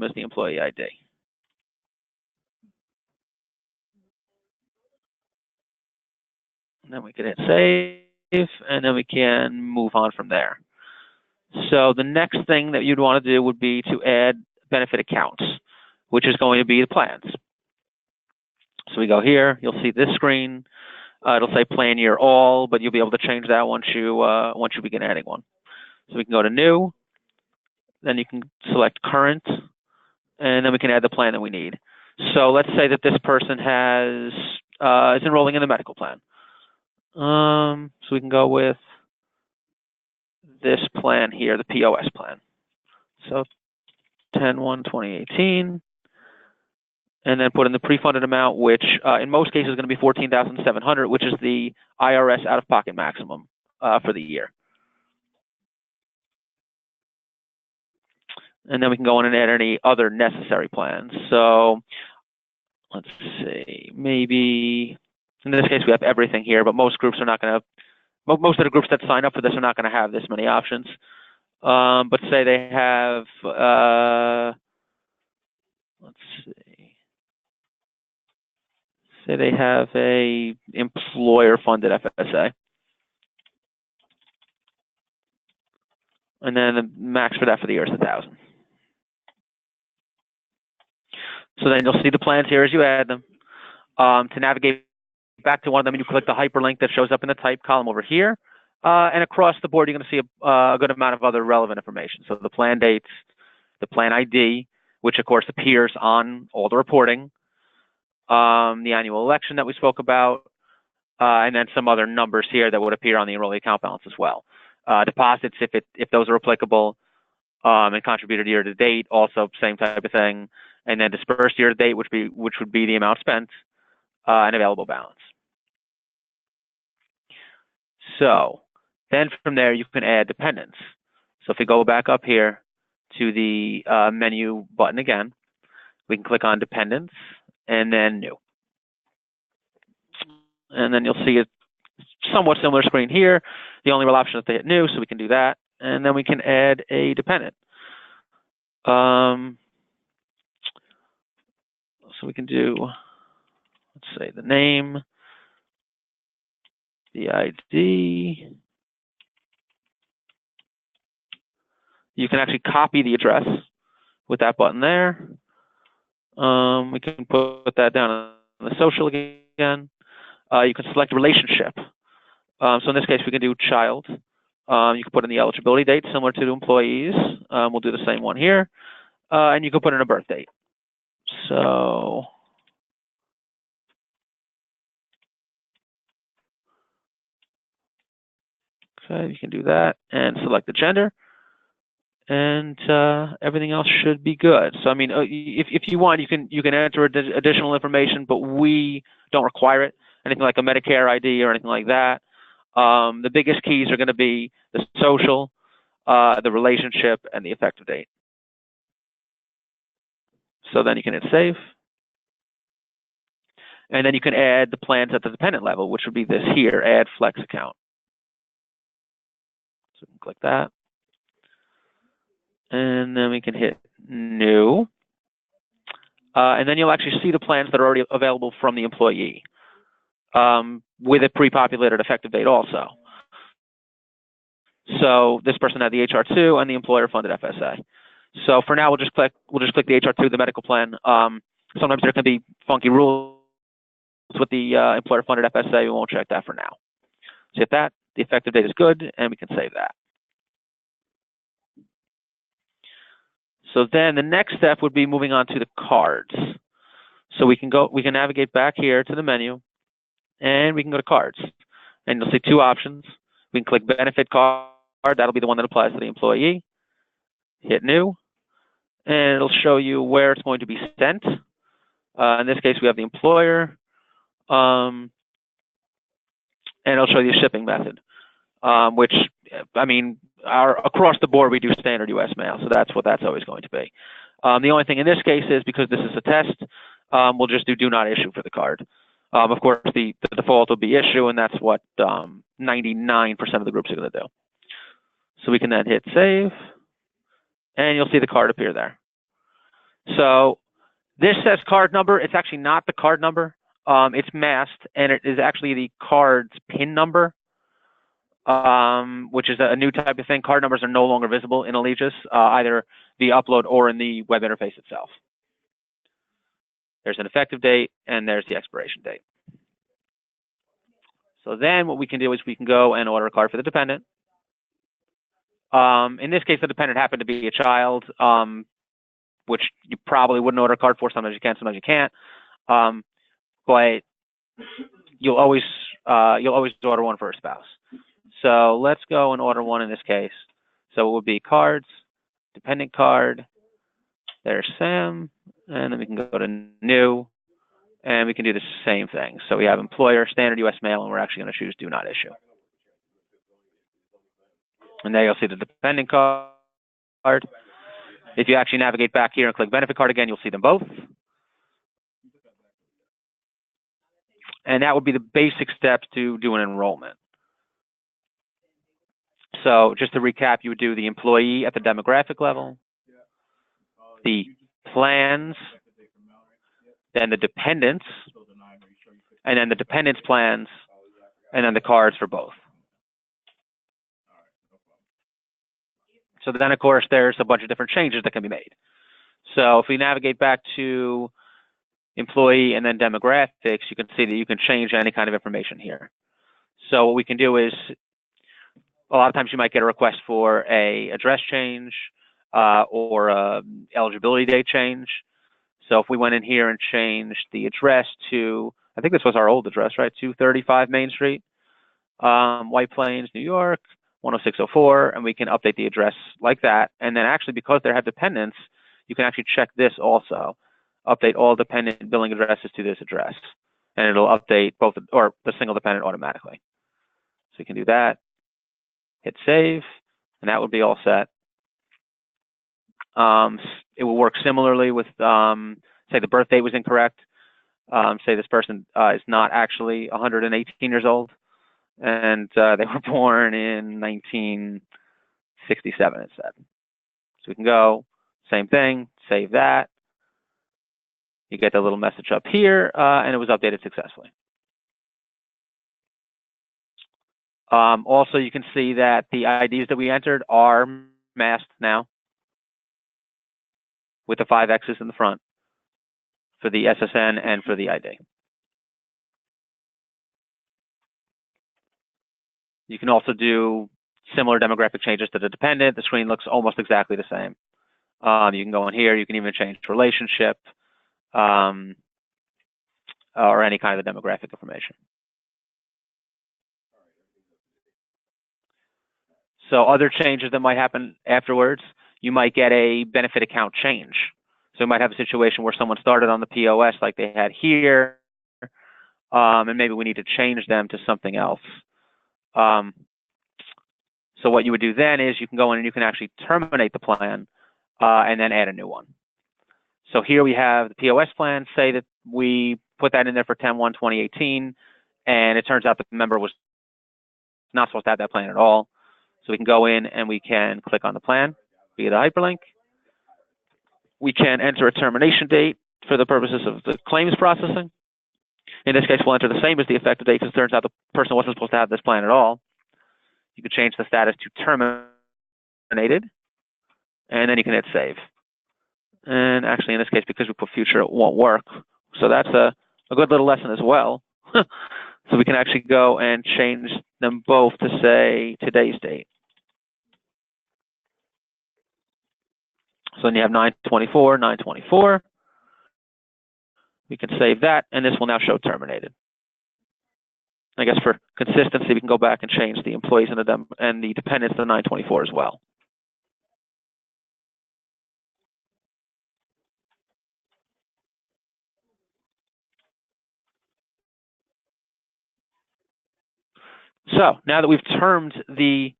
as the employee ID. And then we can hit save, and then we can move on from there. So the next thing that you'd want to do would be to add benefit accounts, which is going to be the plans. So we go here, you'll see this screen. It'll say plan year all, but you'll be able to change that once you begin adding one. So we can go to new, then you can select current, and then we can add the plan that we need. So let's say that this person is enrolling in the medical plan. So we can go with this plan here, the POS plan. So 10/1/2018, and then put in the pre-funded amount, which in most cases is going to be $14,700, which is the IRS out-of-pocket maximum for the year. And then we can go in and add any other necessary plans. So let's see, maybe in this case we have everything here, but most groups are not going to. Most of the groups that sign up for this are not going to have this many options. But say they have, let's see, say they have a employer-funded FSA. And then the max for that for the year is 1,000. So then you'll see the plans here as you add them. To navigate back to one of them, you click the hyperlink that shows up in the type column over here. And across the board, you're going to see a good amount of other relevant information. So the plan dates, the plan ID, which of course appears on all the reporting, the annual election that we spoke about, and then some other numbers here that would appear on the enrollee account balance as well. Deposits, if those are applicable, and contributed year to date, also same type of thing. And then dispersed year to date, which would be the amount spent, and available balance. So then from there, you can add dependents. So if we go back up here to the menu button again, we can click on dependents and then new. And then you'll see a somewhat similar screen here. The only real option is to hit new, so we can do that. And then we can add a dependent. So we can do, let's say, the name, the ID. You can actually copy the address with that button there. We can put that down on the social again. You can select relationship. So in this case, we can do child. You can put in the eligibility date similar to the employees. We'll do the same one here. And you can put in a birth date. So okay, you can do that and select the gender, and everything else should be good. So I mean, if you want, you can enter additional information, but we don't require it. Anything like a Medicare ID or anything like that. The biggest keys are going to be the social, the relationship, and the effective date. So then you can hit save. And then you can add the plans at the dependent level, which would be this here, add flex account. So we can click that. And then we can hit new. And then you'll actually see the plans that are already available from the employee with a pre-populated effective date also. So this person had the HR2 and the employer-funded FSA. So for now, we'll just click the HR2, the medical plan. Sometimes there can be funky rules with the employer-funded FSA. We won't check that for now. So hit that. The effective date is good, and we can save that. So then the next step would be moving on to the cards. So we can navigate back here to the menu, and we can go to cards. And you'll see two options. We can click benefit card. That'll be the one that applies to the employee. Hit new, and it'll show you where it's going to be sent. In this case, we have the employer, and it'll show you shipping method, which, I mean, across the board, we do standard U.S. mail, so that's what that's always going to be. The only thing in this case is, because this is a test, we'll just do not issue for the card. Of course, the default will be issue, and that's what 99% of the groups are going to do. So we can then hit save, and you'll see the card appear there. So this says card number. It's actually not the card number. It's masked, and it is actually the card's PIN number, which is a new type of thing. Card numbers are no longer visible in Allegis, either via upload or in the web interface itself. There's an effective date, and there's the expiration date. So then what we can do is we can go and order a card for the dependent. In this case, the dependent happened to be a child, which you probably wouldn't order a card for. Sometimes you can, sometimes you can't. But you'll always order one for a spouse. So let's go and order one in this case. So it would be cards, dependent card. There's Sam, and then we can go to new, and we can do the same thing. So we have employer, standard U.S. mail, and we're actually going to choose do not issue. And there you'll see the dependent card. If you actually navigate back here and click benefit card again, you'll see them both. And that would be the basic steps to do an enrollment. So just to recap, you would do the employee at the demographic level, the plans, then the dependents, and then the dependents plans, and then the cards for both. So then, of course, there's a bunch of different changes that can be made. So if we navigate back to employee and then demographics, you can see that you can change any kind of information here. So what we can do is, a lot of times you might get a request for a address change or a eligibility date change. So if we went in here and changed the address to, I think this was our old address, right? 235 Main Street, White Plains, New York, 10604, and we can update the address like that. And then actually, because they have dependents, you can actually check this also. Update all dependent billing addresses to this address, and it'll update both or the single dependent automatically. So you can do that, hit save, and that would be all set. It will work similarly with, say the birth date was incorrect. Say this person is not actually 118 years old, and they were born in 1967, it said. So we can go, same thing, save that. You get the little message up here, and it was updated successfully. Also, you can see that the IDs that we entered are masked now with the 5 X's in the front for the SSN and for the ID. You can also do similar demographic changes to the dependent. The screen looks almost exactly the same. You can go in here. You can even change relationship or any kind of demographic information. So other changes that might happen afterwards, you might get a benefit account change. So you might have a situation where someone started on the POS like they had here, and maybe we need to change them to something else. So what you would do then is you can go in and you can actually terminate the plan and then add a new one. So here we have the POS plan. Say that we put that in there for 10/1/2018, and it turns out the member was not supposed to have that plan at all. So we can go in and we can click on the plan via the hyperlink. We can enter a termination date for the purposes of the claims processing. In this case, we'll enter the same as the effective date because it turns out the person wasn't supposed to have this plan at all. You can change the status to terminated, and then you can hit save. And actually, in this case, because we put future, it won't work. So that's a good little lesson as well. So we can actually go and change them both to say today's date. So then you have 9/24, 9/24. We can save that, and this will now show terminated. I guess for consistency, we can go back and change the employees and the dependents to 9/24 as well. So now that we've termed the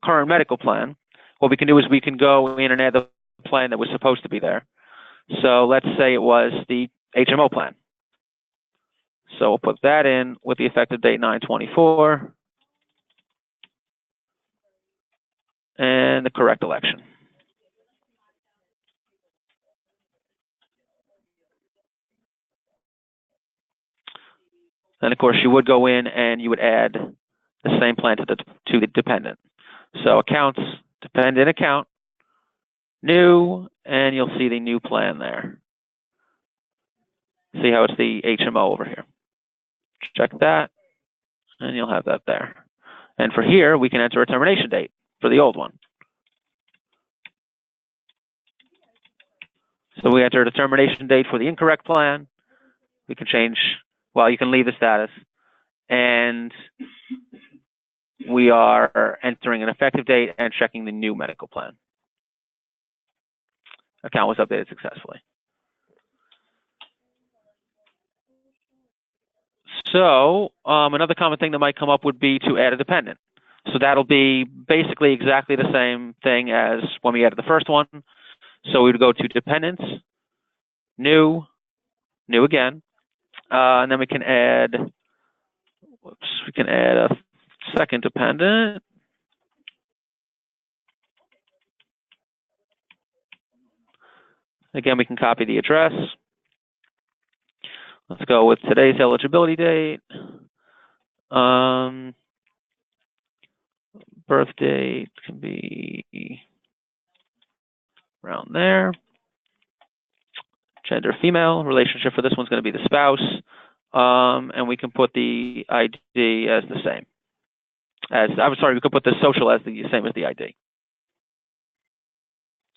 current medical plan, what we can do is we can go in and add the plan that was supposed to be there. So let's say it was the HMO plan. So we'll put that in with the effective date 9/24 and the correct election. Then, of course, you would go in and you would add the same plan to the dependent. So accounts, dependent account, new, and you'll see the new plan there. See how it's the HMO over here. Check that, and you'll have that there. And for here, we can enter a termination date for the old one. So we enter the termination date for the incorrect plan. We can change, well, you can leave the status. And we are entering an effective date and checking the new medical plan. Account was updated successfully. So another common thing that might come up would be to add a dependent. So that'll be basically exactly the same thing as when we added the first one. So we would go to dependents, new again, and then we can add, we can add a second dependent. Again, we can copy the address. Let's go with today's eligibility date. Birth date can be around there. Gender female. Relationship for this one's going to be the spouse. And we can put the ID as the same. I'm sorry, we could put the social as the same as the ID.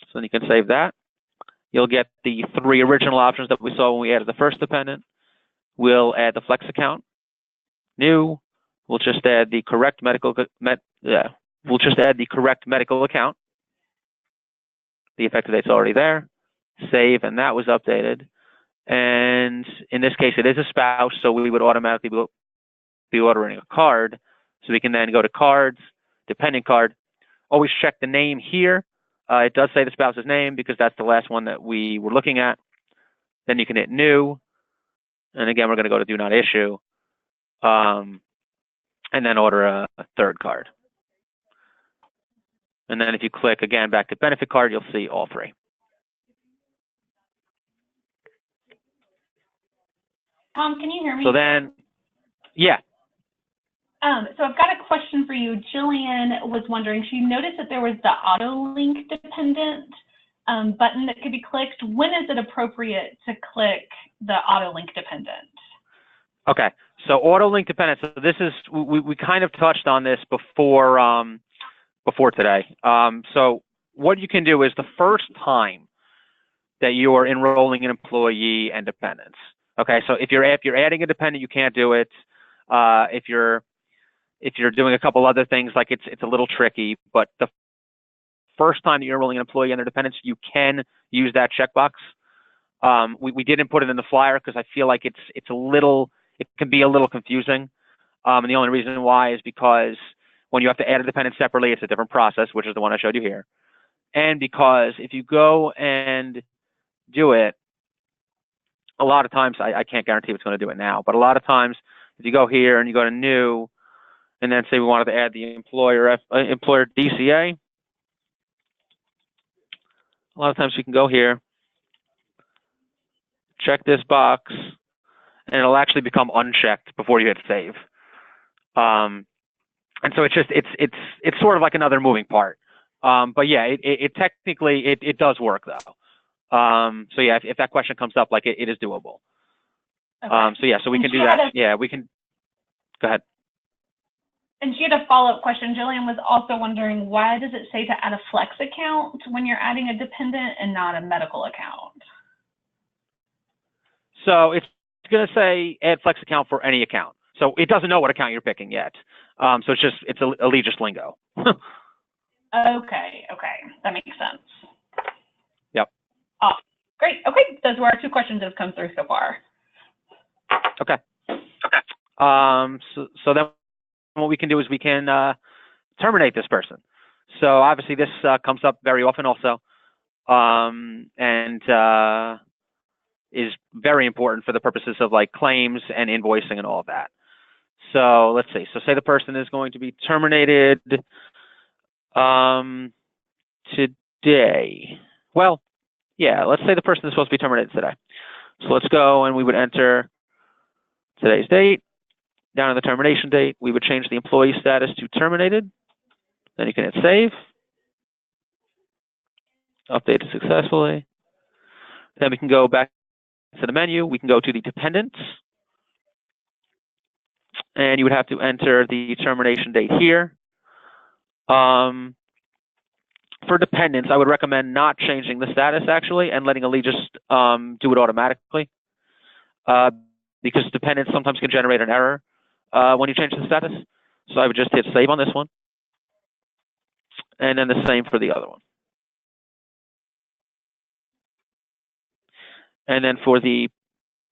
So then you can save that. You'll get the 3 original options that we saw when we added the first dependent. We'll add the flex account. New. We'll just add the correct medical we'll just add the correct medical account. The effective date's already there. Save, and that was updated. And in this case, it is a spouse, so we would automatically be ordering a card. So we can then go to cards, dependent card. Always check the name here. It does say the spouse's name because that's the last one that we were looking at. Then you can hit new. And again, we're going to go to do not issue. And then order a third card. And then if you click again back to benefit card, you'll see all 3. Tom, can you hear me? So then, yeah. So I've got a question for you. Jillian was wondering, she noticed that there was the auto link dependent button that could be clicked. When is it appropriate to click the auto link dependent? Okay, so auto link dependent. So this is, we kind of touched on this before today. So what you can do is the first time that you are enrolling an employee and dependents. Okay, so if you're adding a dependent, you can't do it. If you're doing a couple other things, like it's a little tricky, but the first time that you're enrolling an employee and their dependents, you can use that checkbox. We didn't put it in the flyer because I feel like it can be a little confusing. And the only reason why is because when you have to add a dependent separately, it's a different process, which is the one I showed you here. And because if you go and do it, a lot of times, I can't guarantee it's going to do it now, but a lot of times, if you go here and you go to new, and then say we wanted to add the employer DCA, a lot of times you can go here, check this box, and it'll actually become unchecked before you hit save. And so it's sort of like another moving part. But yeah, it technically does work though. So yeah, if that question comes up, like it is doable. Okay. So yeah, so we can do that. Yeah, we can. Go ahead. And she had a follow-up question. Jillian was also wondering, why does it say to add a flex account when you're adding a dependent and not a medical account? So it's going to say add flex account for any account. So it doesn't know what account you're picking yet. So it's Allegis lingo. Okay, that makes sense. Yep. Oh, great. Okay, those were our 2 questions that have come through so far. Okay. So then what we can do is we can terminate this person. So obviously this comes up very often also, and is very important for the purposes of like claims and invoicing and all of that. So let's see. So say the person is going to be terminated today. Well, yeah, let's say the person is supposed to be terminated today. So let's go and we would enter today's date. down in the termination date, we would change the employee status to terminated. Then you can hit save. Updated successfully. Then we can go back to the menu. We can go to the dependents. And you would have to enter the termination date here. For dependents, I would recommend not changing the status, actually, and letting Elite just do it automatically. Because dependents sometimes can generate an error when you change the status. So I would just hit save on this one. And then the same for the other one. And then for the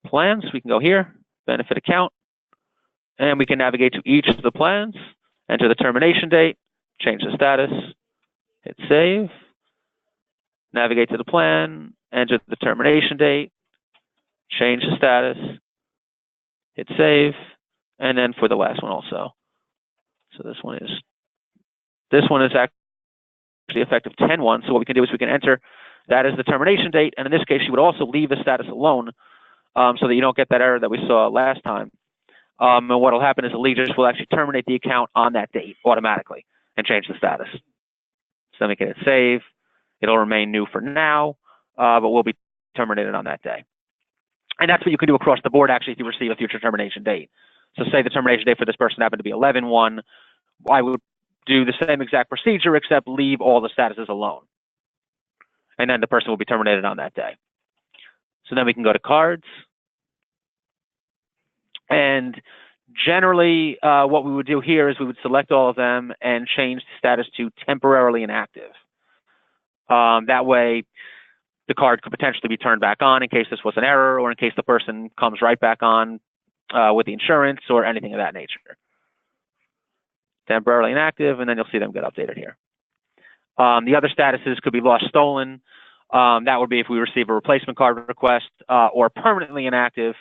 plans, we can go here, benefit account, and we can navigate to each of the plans, enter the termination date, change the status, hit save, navigate to the plan, enter the termination date, change the status, hit save, and then for the last one also. So this one is actually effective 10/1. So what we can do is we can enter that as the termination date, and in this case, you would also leave the status alone so that you don't get that error that we saw last time. And what will happen is Allegis will actually terminate the account on that date automatically and change the status. So then we can hit save. It'll remain new for now, but will be terminated on that day. And that's what you can do across the board, actually, if you receive a future termination date. So say the termination date for this person happened to be 11/1. I would do the same exact procedure, except leave all the statuses alone. And then the person will be terminated on that day. So then we can go to cards. And generally, what we would do here is we would select all of them and change the status to temporarily inactive. That way, the card could potentially be turned back on in case this was an error or in case the person comes right back on with the insurance or anything of that nature. Temporarily inactive, and then you'll see them get updated here. The other statuses could be lost, stolen. That would be if we receive a replacement card request, or permanently inactive,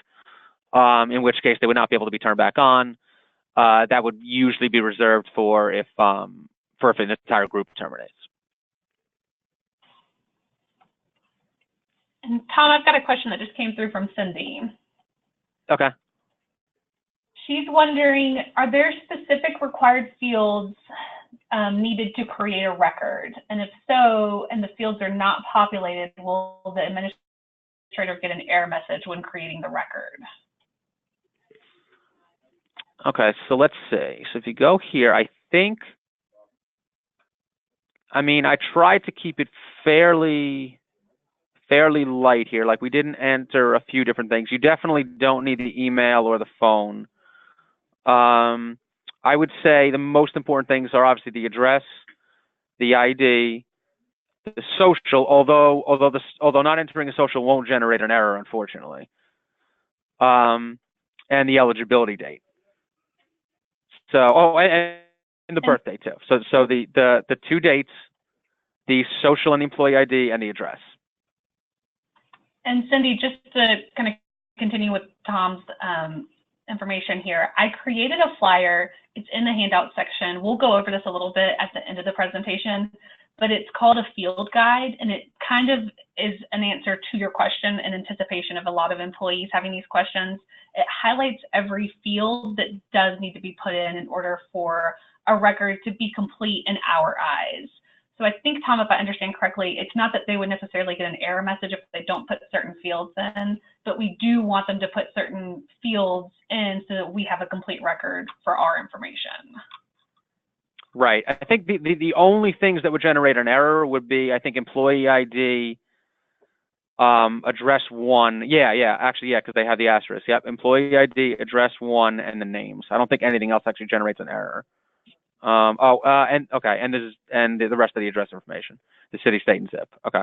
in which case they would not be able to be turned back on. That would usually be reserved for if an entire group terminates. And Tom, I've got a question that just came through from Cindy. Okay. She's wondering, are there specific required fields needed to create a record? And if so, and the fields are not populated, will the administrator get an error message when creating the record? Okay, so let's see. So if you go here, I tried to keep it fairly light here. Like, we didn't enter a few different things. You definitely don't need the email or the phone. I would say the most important things are obviously the address, the ID, the social, although not entering a social won't generate an error, unfortunately, and the eligibility date. So, and the birthday too. So the two dates, the social and the employee ID, and the address. And Cindy, just to kind of continue with Tom's information here, I created a flyer. It's in the handout section. We'll go over this a little bit at the end of the presentation, but it's called a field guide, and it kind of is an answer to your question in anticipation of a lot of employees having these questions. It highlights every field that does need to be put in order for a record to be complete in our eyes. So I think, Tom, if I understand correctly, it's not that they would necessarily get an error message if they don't put certain fields in, but we do want them to put certain fields in so that we have a complete record for our information. Right. I think the only things that would generate an error would be, I think, employee ID, address 1. Actually, because they have the asterisk. Yep, employee ID, address 1, and the names. I don't think anything else actually generates an error. And the rest of the address information, the city, state, and zip. Okay.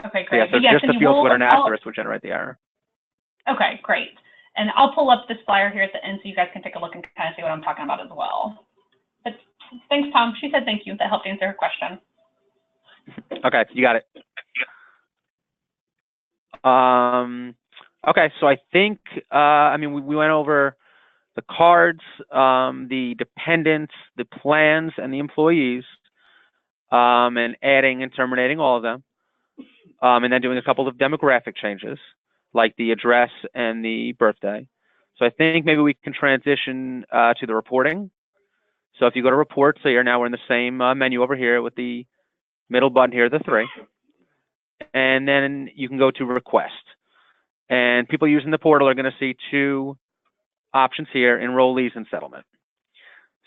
Okay, great. So just the fields with an asterisk would generate the error. Okay, great. And I'll pull up this flyer here at the end so you guys can take a look and kind of see what I'm talking about as well. But thanks, Tom. She said thank you. That helped answer her question. Okay, you got it. Okay, so I think, we went over the cards, the dependents, the plans, and the employees, and adding and terminating all of them, and then doing a couple of demographic changes, like the address and the birthday. So I think maybe we can transition to the reporting. So if you go to report, so now we're in the same menu over here with the middle button here, the 3. And then you can go to request. And people using the portal are going to see 2 options here, enrollees and settlement.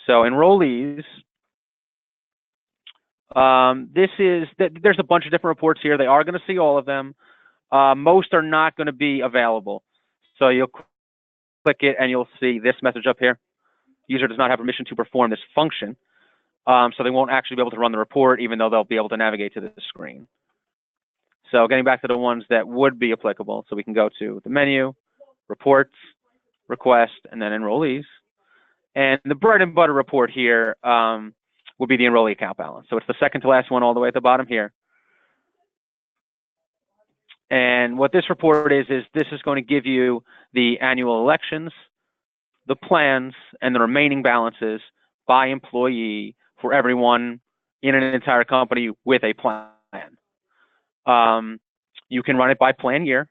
So enrollees, there's a bunch of different reports here. They are going to see all of them. Most are not going to be available. So you'll click it and you'll see this message up here. User does not have permission to perform this function. So they won't actually be able to run the report, even though they'll be able to navigate to the screen. So getting back to the ones that would be applicable, so we can go to the menu, reports, request, and then enrollees. And the bread and butter report here will be the enrollee account balance. So it's the second to last one all the way at the bottom here. And what this report is this is going to give you the annual elections, the plans, and the remaining balances by employee for everyone in an entire company with a plan. You can run it by plan year.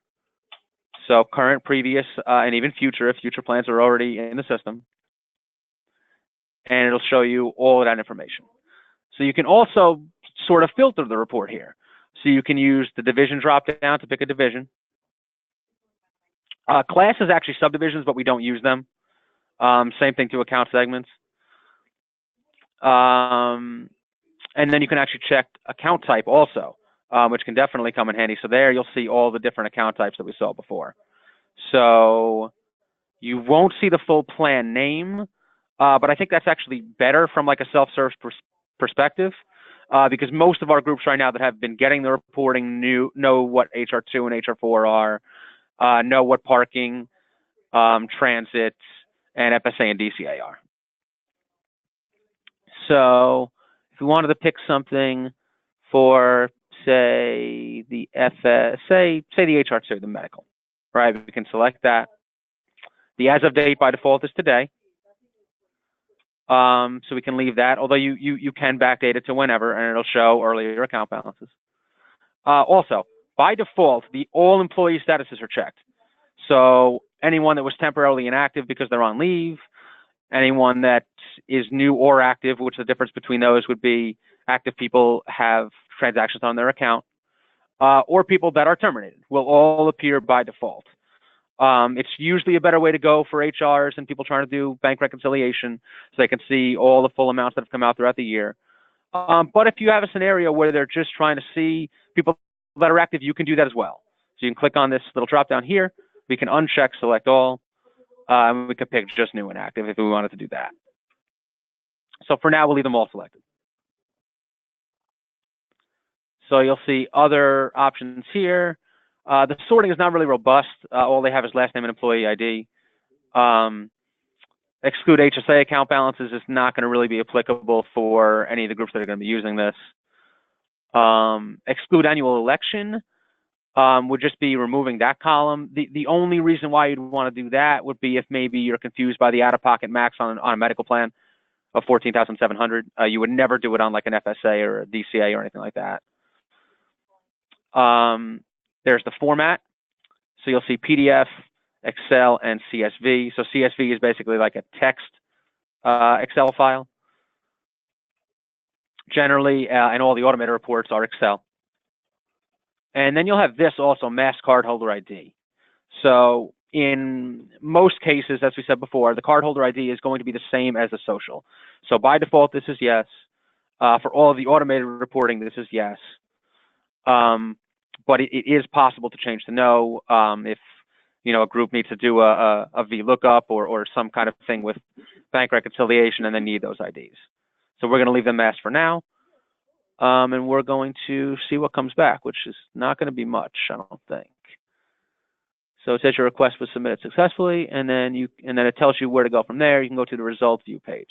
So current, previous, and even future, if future plans are already in the system. And it'll show you all of that information. So you can also sort of filter the report here. So you can use the division drop down to pick a division. Class is actually subdivisions, but we don't use them. Same thing to account segments. And then you can actually check account type also, which can definitely come in handy. So there you'll see all the different account types that we saw before. So you won't see the full plan name, but I think that's actually better from like a self-serve perspective, because most of our groups right now that have been getting the reporting know what HR2 and HR4 are, know what parking, transit, and FSA and DCA are. So if we wanted to pick something for, say, the say the HR2, the medical, right? We can select that. The as of date by default is today. So we can leave that, although you can backdate it to whenever, and it'll show earlier account balances. Also, by default, the all employee statuses are checked. So anyone that was temporarily inactive because they're on leave, anyone that is new or active, which the difference between those would be active people have transactions on their account, or people that are terminated will all appear by default. It's usually a better way to go for HRs and people trying to do bank reconciliation so they can see all the full amounts that have come out throughout the year. But if you have a scenario where they're just trying to see people that are active, you can do that as well. So you can click on this little drop down here. We can uncheck select all, and we can pick just new and active if we wanted to do that. So for now, we'll leave them all selected. So you'll see other options here. The sorting is not really robust. All they have is last name and employee ID. Exclude HSA account balances is not going to really be applicable for any of the groups that are going to be using this. Exclude annual election would just be removing that column. The only reason why you'd want to do that would be if maybe you're confused by the out-of-pocket max on a medical plan of $14,700. You would never do it on like an FSA or a DCA or anything like that. There's the format. So you'll see PDF, Excel, and CSV. So CSV is basically like a text Excel file. Generally, and all the automated reports are Excel. And then you'll have this also, mass cardholder ID. So in most cases, as we said before, the cardholder ID is going to be the same as the social. So by default, this is yes. For all of the automated reporting, this is yes. But it is possible to change to no if a group needs to do a VLOOKUP or some kind of thing with bank reconciliation and they need those IDs. So we're going to leave them masked for now. And we're going to see what comes back, which is not going to be much, I don't think. So it says your request was submitted successfully, and then it tells you where to go from there. You can go to the results view page.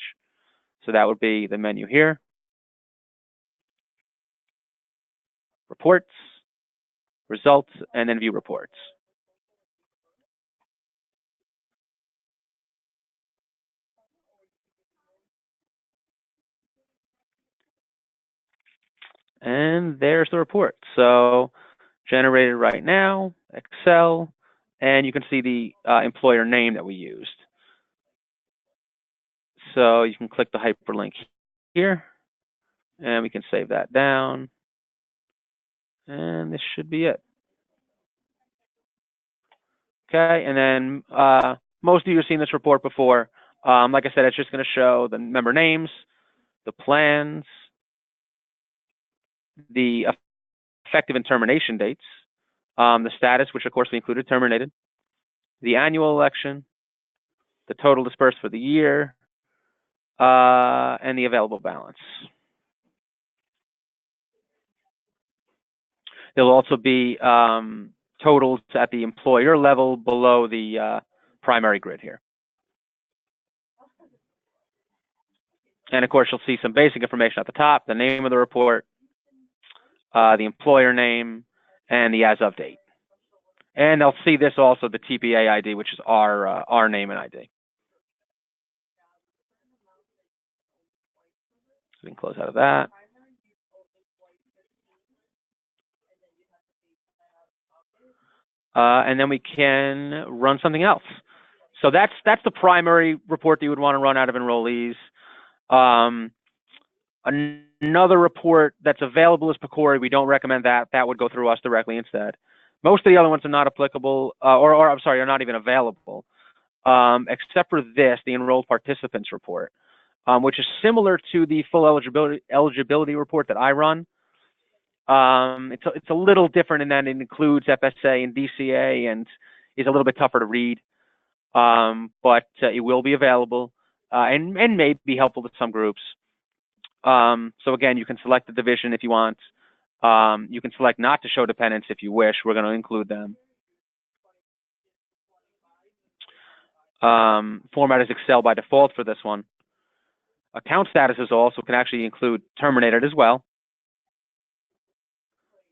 So that would be the menu here. Reports, results, and then view reports. And there's the report. So generated right now, Excel, and you can see the employer name that we used. So you can click the hyperlink here, and we can save that down, and this should be it. Okay, and then most of you have seen this report before. Like I said, it's just going to show the member names, the plans, the effective and termination dates, the status, which of course we included terminated, the annual election, the total dispersed for the year, and the available balance. There'll also be totals at the employer level below the primary grid here. And of course, you'll see some basic information at the top, the name of the report, the employer name, and the as of date. And they'll see this also, the TPA ID, which is our name and ID. So we can close out of that. And then we can run something else. So that's the primary report that you would want to run out of enrollees. Another report that's available is PCORI. We don't recommend that. That would go through us directly instead. Most of the other ones are not applicable, or I'm sorry, are not even available, except for this, the enrolled participants report, which is similar to the full eligibility report that I run. It's a little different in that it includes FSA and DCA and is a little bit tougher to read, but it will be available and may be helpful to some groups. So again, you can select the division if you want. You can select not to show dependents if you wish. We're going to include them. Format is Excel by default for this one. Account statuses also can actually include terminated as well.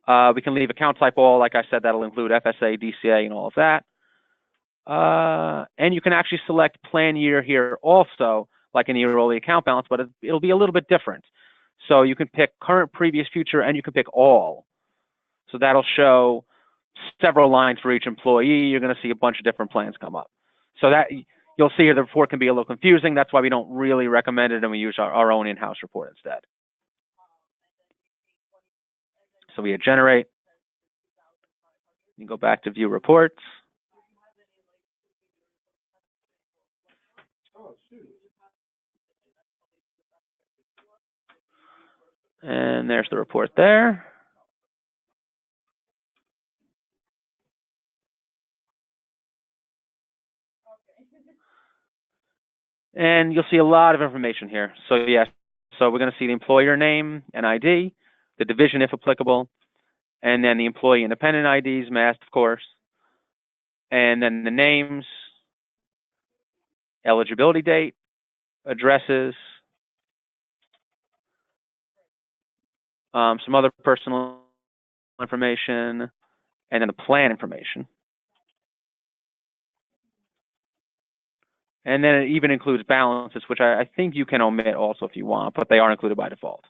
We can leave account type all, like I said, that'll include FSA, DCA, and all of that. And you can actually select plan year here also, like in the enrollee account balance, but it'll be a little bit different. So you can pick current, previous, future, and you can pick all. So that'll show several lines for each employee. You're going to see a bunch of different plans come up. So that you'll see here the report can be a little confusing. That's why we don't really recommend it, and we use our own in-house report instead. So we hit generate. You go back to view reports. And there's the report there. And you'll see a lot of information here. So yes, so we're going to see the employer name and ID, the division if applicable, and then the employee independent IDs, masked of course, and then the names, eligibility date, addresses, some other personal information, and then the plan information. And then it even includes balances, which I think you can omit also if you want, but they are included by default.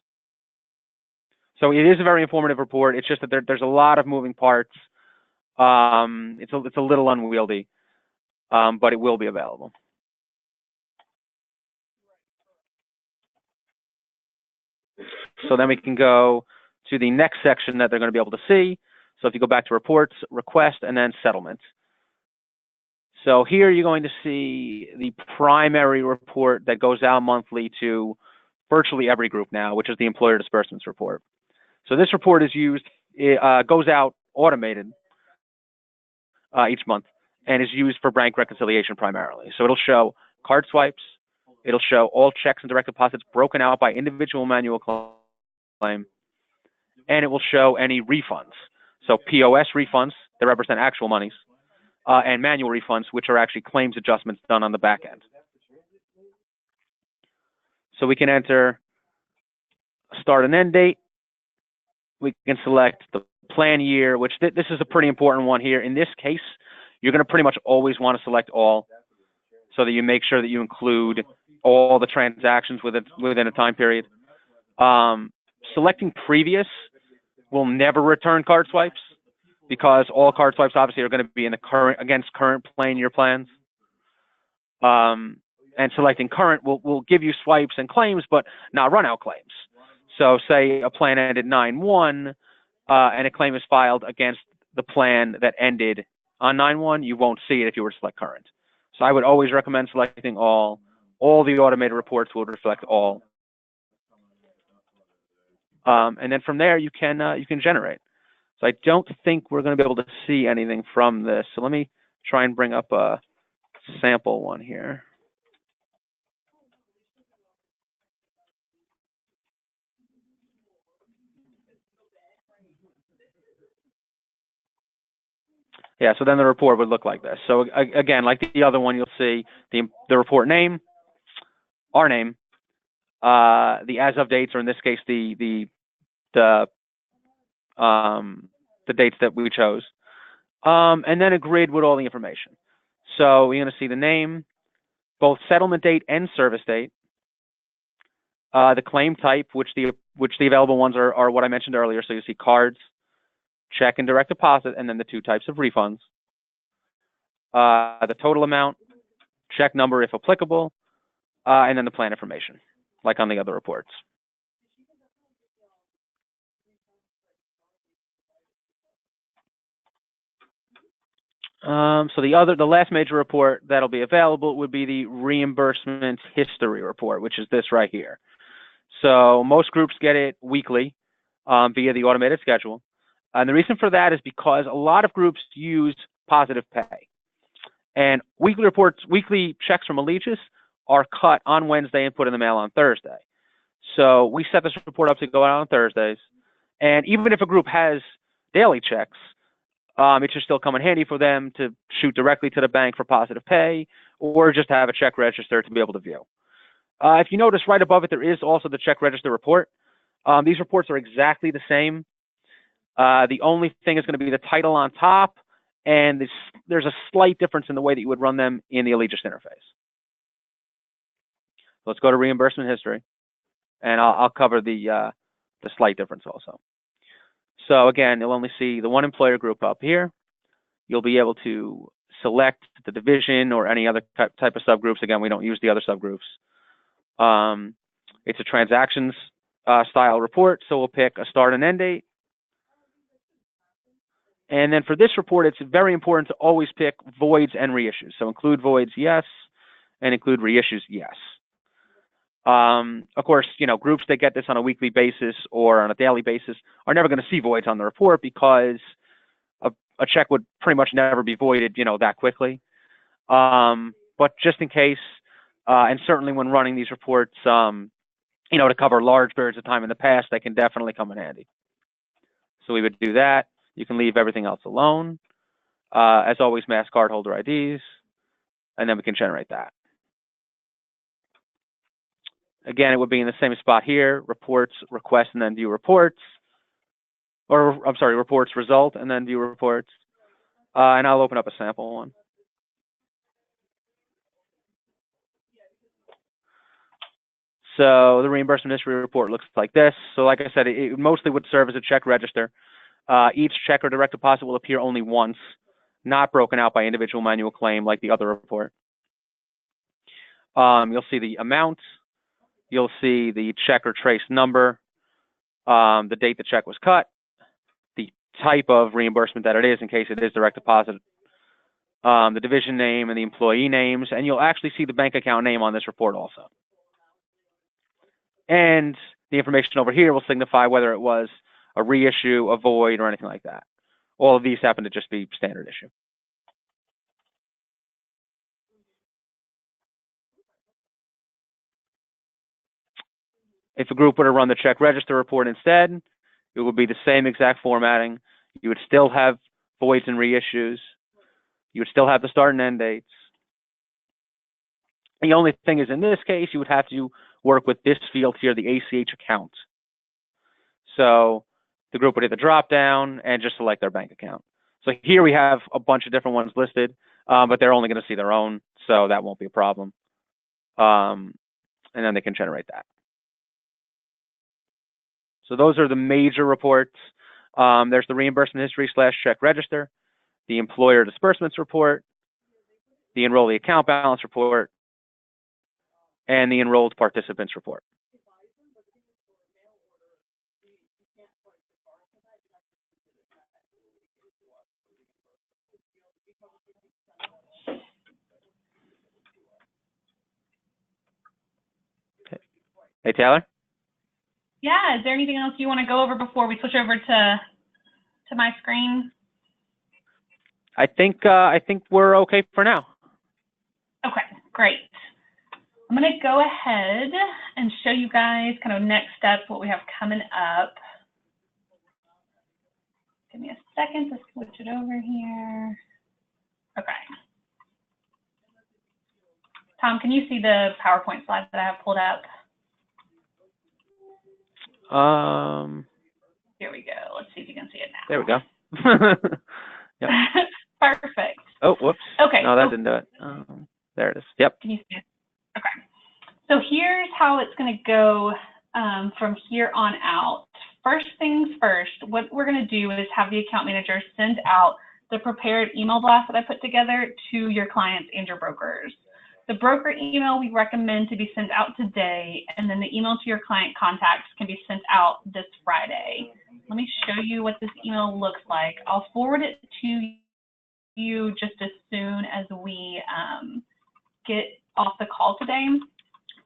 So it is a very informative report. It's just that there's a lot of moving parts. It's a little unwieldy, but it will be available. So then we can go to the next section that they're going to be able to see. So if you go back to reports, request, and then settlement. So here you're going to see the primary report that goes out monthly to virtually every group now, which is the employer disbursements report. So this report is used, goes out automated each month and is used for bank reconciliation primarily. So it'll show card swipes, it'll show all checks and direct deposits broken out by individual manual claim, and it will show any refunds. So POS refunds that represent actual monies, and manual refunds, which are actually claims adjustments done on the back end. So we can enter start and end date. We can select the plan year, which this is a pretty important one here. In this case, you're going to pretty much always want to select all so that you make sure that you include all the transactions within a time period. Selecting previous will never return card swipes. because all card swipes obviously are going to be in the current against current plane year plans. And selecting current will give you swipes and claims, but not run out claims. So say a plan ended 9/1 and a claim is filed against the plan that ended on 9/1, you won't see it if you were to select current. So I would always recommend selecting all. All the automated reports will reflect all. And then from there you can generate. So I don't think we're going to be able to see anything from this. So let me try and bring up a sample one here. Yeah, so then the report would look like this. So again, like the other one, you'll see the report name, our name, the as of dates, or in this case, the dates that we chose, and then a grid with all the information. So we're going to see the name, both settlement date and service date, the claim type, which the available ones are what I mentioned earlier. So you see cards, check and direct deposit, and then the two types of refunds. The total amount, check number if applicable, and then the plan information, like on the other reports. So the last major report that'll be available would be the reimbursement history report, which is this right here. So most groups get it weekly via the automated schedule. And the reason for that is because a lot of groups use positive pay. And weekly checks from Allegis are cut on Wednesday and put in the mail on Thursday. So we set this report up to go out on Thursdays. And even if a group has daily checks, it should still come in handy for them to shoot directly to the bank for positive pay, or just have a check register to be able to view. If you notice right above it, there is also the check register report. These reports are exactly the same. The only thing is going to be the title on top, and there's a slight difference in the way that you would run them in the Allegis interface. Let's go to reimbursement history, and I'll cover the slight difference also. So again, you'll only see the one employer group up here. You'll be able to select the division or any other type of subgroups. Again, we don't use the other subgroups. It's a transactions style report, so we'll pick a start and end date. And then for this report, it's very important to always pick voids and reissues. So include voids, yes, and include reissues, yes. Of course, groups that get this on a weekly basis or on a daily basis are never going to see voids on the report, because a check would pretty much never be voided, that quickly. But just in case, and certainly when running these reports, to cover large periods of time in the past, they can definitely come in handy. So we would do that. You can leave everything else alone. As always, mask cardholder IDs, and then we can generate that. Again, it would be in the same spot here: reports, request, and then view reports. Or I'm sorry, reports, result, and then view reports. And I'll open up a sample one. So the reimbursement history report looks like this. So like I said, it mostly would serve as a check register. Each check or direct deposit will appear only once, not broken out by individual manual claim like the other report. You'll see the amount. You'll see the check or trace number, the date the check was cut, the type of reimbursement that it is in case it is direct deposit, the division name and the employee names, and you'll actually see the bank account name on this report also. And the information over here will signify whether it was a reissue, a void, or anything like that. All of these happen to just be standard issue. If a group were to run the check register report instead, it would be the same exact formatting. You would still have voids and reissues. You would still have the start and end dates. The only thing is, in this case, you would have to work with this field here, the ACH account. So the group would hit the drop down and just select their bank account. So here we have a bunch of different ones listed, but they're only going to see their own, so that won't be a problem. And then they can generate that. So those are the major reports. There's the reimbursement history / check register, the employer disbursements report, the enrollee account balance report, and the enrolled participants report. Hey, Taylor? Yeah, is there anything else you want to go over before we switch over to my screen? I think we're okay for now. Okay, great. I'm going to go ahead and show you guys kind of next steps, what we have coming up. Give me a second to switch it over here. Okay. Tom, can you see the PowerPoint slides that I have pulled up? Here we go. Let's see if you can see it now. There we go. Yep. Perfect. Oh, whoops. Okay. No, that didn't do it. There it is. Yep. Can you see it? Okay. So here's how it's going to go from here on out. First things first, what we're going to do is have the account manager send out the prepared email blast that I put together to your clients and your brokers. The broker email we recommend to be sent out today, and then the email to your client contacts can be sent out this Friday. Let me show you what this email looks like. I'll forward it to you just as soon as we get off the call today.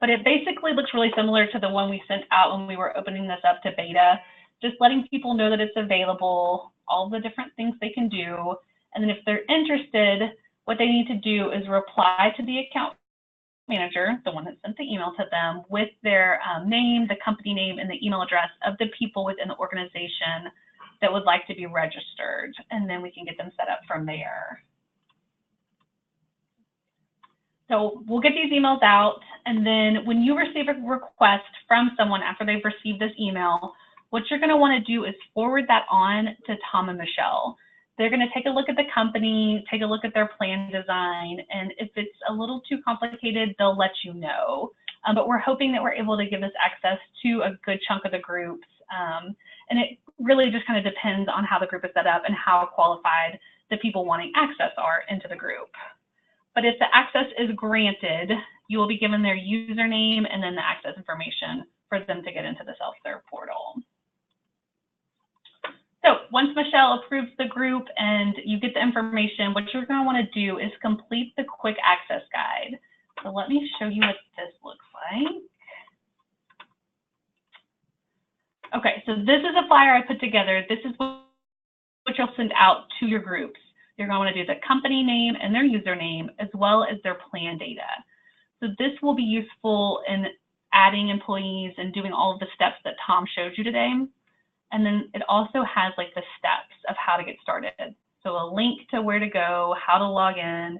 But it basically looks really similar to the one we sent out when we were opening this up to beta, just letting people know that it's available, all the different things they can do. And then if they're interested, what they need to do is reply to the account manager, the one that sent the email to them, with their name, the company name, and the email address of the people within the organization that would like to be registered. And then we can get them set up from there. So we'll get these emails out, and then when you receive a request from someone after they've received this email, what you're going to want to do is forward that on to Tom and Michelle. They're going to take a look at the company, take a look at their plan design, and if it's a little too complicated, they'll let you know. But we're hoping that we're able to give this access to a good chunk of the groups, and it really just kind of depends on how the group is set up and how qualified the people wanting access are into the group. But if the access is granted, you will be given their username and then the access information for them to get into the self-serve portal. So once Michelle approves the group and you get the information, what you're going to want to do is complete the quick access guide. So let me show you what this looks like. Okay, so this is a flyer I put together. This is what you'll send out to your groups. You're going to want to do the company name and their username, as well as their plan data. So this will be useful in adding employees and doing all of the steps that Tom showed you today. And then it also has like the steps of how to get started. So a link to where to go, how to log in,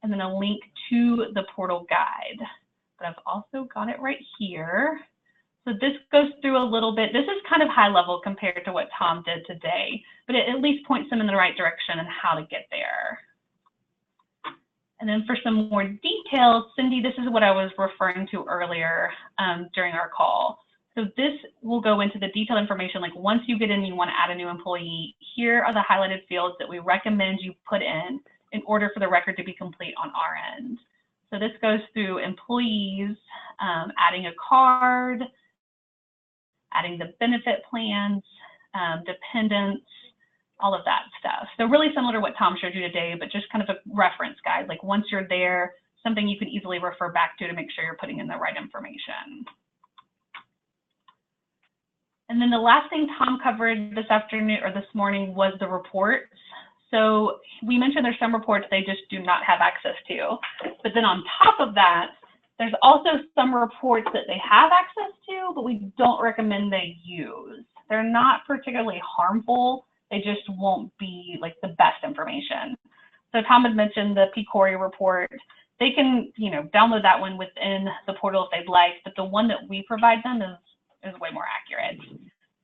and then a link to the portal guide. But I've also got it right here. So this goes through a little bit. This is kind of high level compared to what Tom did today, but it at least points them in the right direction and how to get there. And then for some more details, Cindy, this is what I was referring to earlier during our call. So this will go into the detailed information, like once you get in, you want to add a new employee, here are the highlighted fields that we recommend you put in order for the record to be complete on our end. So this goes through employees, adding a card, adding the benefit plans, dependents, all of that stuff. So really similar to what Tom showed you today, but just kind of a reference guide. Like once you're there, something you can easily refer back to make sure you're putting in the right information. And then the last thing Tom covered this afternoon or this morning was the reports. So we mentioned there's some reports they just do not have access to. But then on top of that, there's also some reports that they have access to, but we don't recommend they use. They're not particularly harmful. They just won't be like the best information. So Tom had mentioned the PCORI report. They can, download that one within the portal if they'd like, but the one that we provide them is way more accurate.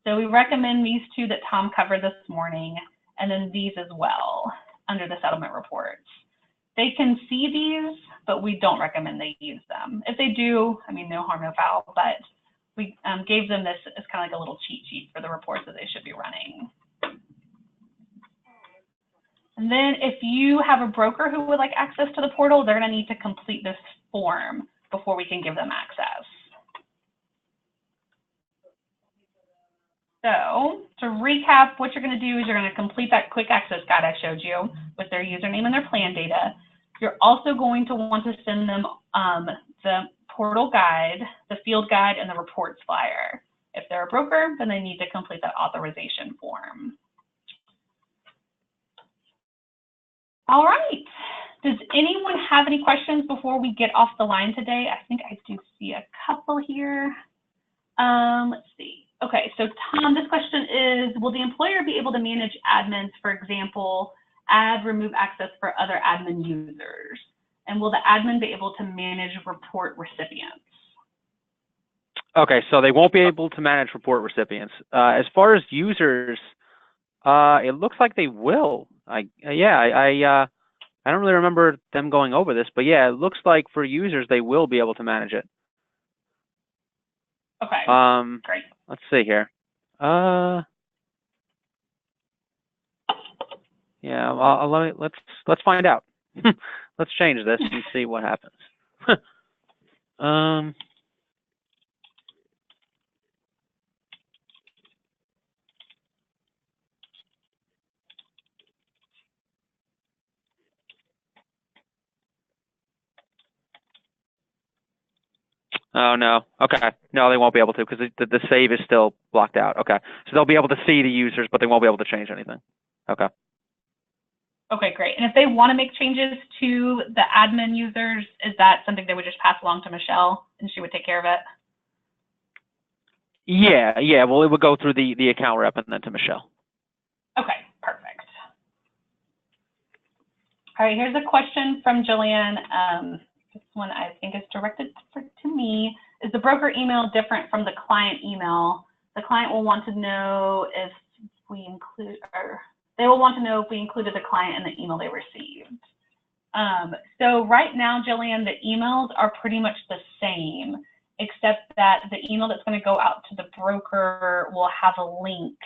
So we recommend these two that Tom covered this morning, and then these as well under the settlement reports. They can see these, but we don't recommend they use them. If they do, no harm, no foul, but we gave them this as kind of like a little cheat sheet for the reports that they should be running. And then if you have a broker who would like access to the portal, they're going to need to complete this form before we can give them access. So to recap, what you're going to do is you're going to complete that quick access guide I showed you with their username and their plan data. You're also going to want to send them the portal guide, the field guide, and the reports flyer. If they're a broker, then they need to complete that authorization form. All right. Does anyone have any questions before we get off the line today? I think I do see a couple here. Let's see. Okay, so Tom, this question is, will the employer be able to manage admins, for example, add, remove access for other admin users? And will the admin be able to manage report recipients? Okay, so they won't be able to manage report recipients. As far as users, it looks like they will. I don't really remember them going over this, but yeah, it looks like for users, they will be able to manage it. Okay, great. Let's see here. Yeah, let's find out. Let's change this and see what happens. Oh, no. Okay. No, they won't be able to because the save is still blocked out. Okay. So they'll be able to see the users, but they won't be able to change anything. Okay. Okay, great. And if they want to make changes to the admin users, is that something they would just pass along to Michelle and she would take care of it? Yeah. Well, it would go through the account rep and then to Michelle. Okay, perfect. All right, here's a question from Jillian. This one I think is directed to me. Is the broker email different from the client email? The client will want to know if we include, or they will want to know if we included the client in the email they received. So right now, Jillian, the emails are pretty much the same, except that the email that's going to go out to the broker will have a link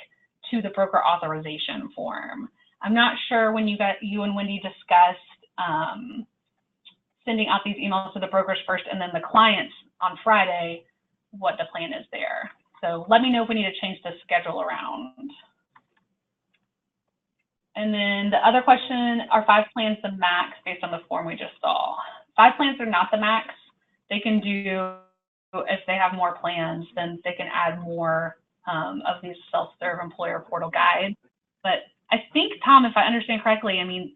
to the broker authorization form. I'm not sure when you and Wendy discussed sending out these emails to the brokers first and then the clients on Friday, what the plan is there. So let me know if we need to change the schedule around. And then the other question, are 5 plans the max based on the form we just saw? 5 plans are not the max. They can do, if they have more plans, then they can add more of these self-serve employer portal guides. But I think, Tom, if I understand correctly, I mean,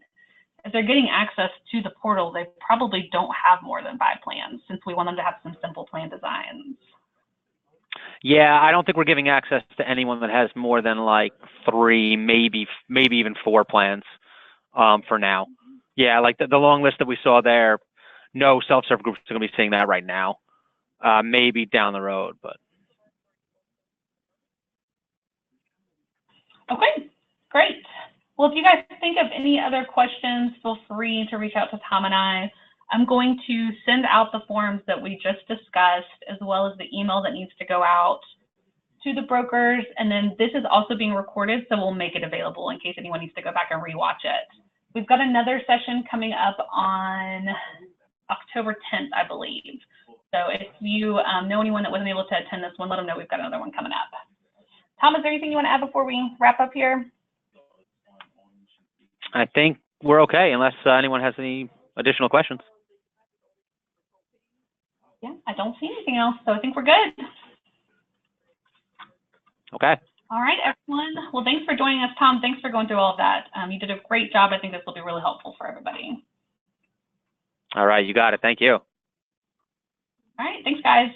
if they're getting access to the portal, they probably don't have more than 5 plans since we want them to have some simple plan designs. Yeah, I don't think we're giving access to anyone that has more than like 3, maybe even 4 plans for now. Yeah, like the long list that we saw there, no self-serve groups are going to be seeing that right now. Maybe down the road, but. Okay, great. Well, if you guys think of any other questions, feel free to reach out to Tom and I. I'm going to send out the forms that we just discussed, as well as the email that needs to go out to the brokers. And then this is also being recorded, so we'll make it available in case anyone needs to go back and rewatch it. We've got another session coming up on October 10th, I believe. So if you know anyone that wasn't able to attend this one, let them know we've got another one coming up. Tom, is there anything you want to add before we wrap up here? I think we're okay, unless anyone has any additional questions. Yeah, I don't see anything else, so I think we're good. Okay. All right, everyone. Well, thanks for joining us, Tom. Thanks for going through all of that. You did a great job. I think this will be really helpful for everybody. All right, you got it. Thank you. All right, thanks, guys.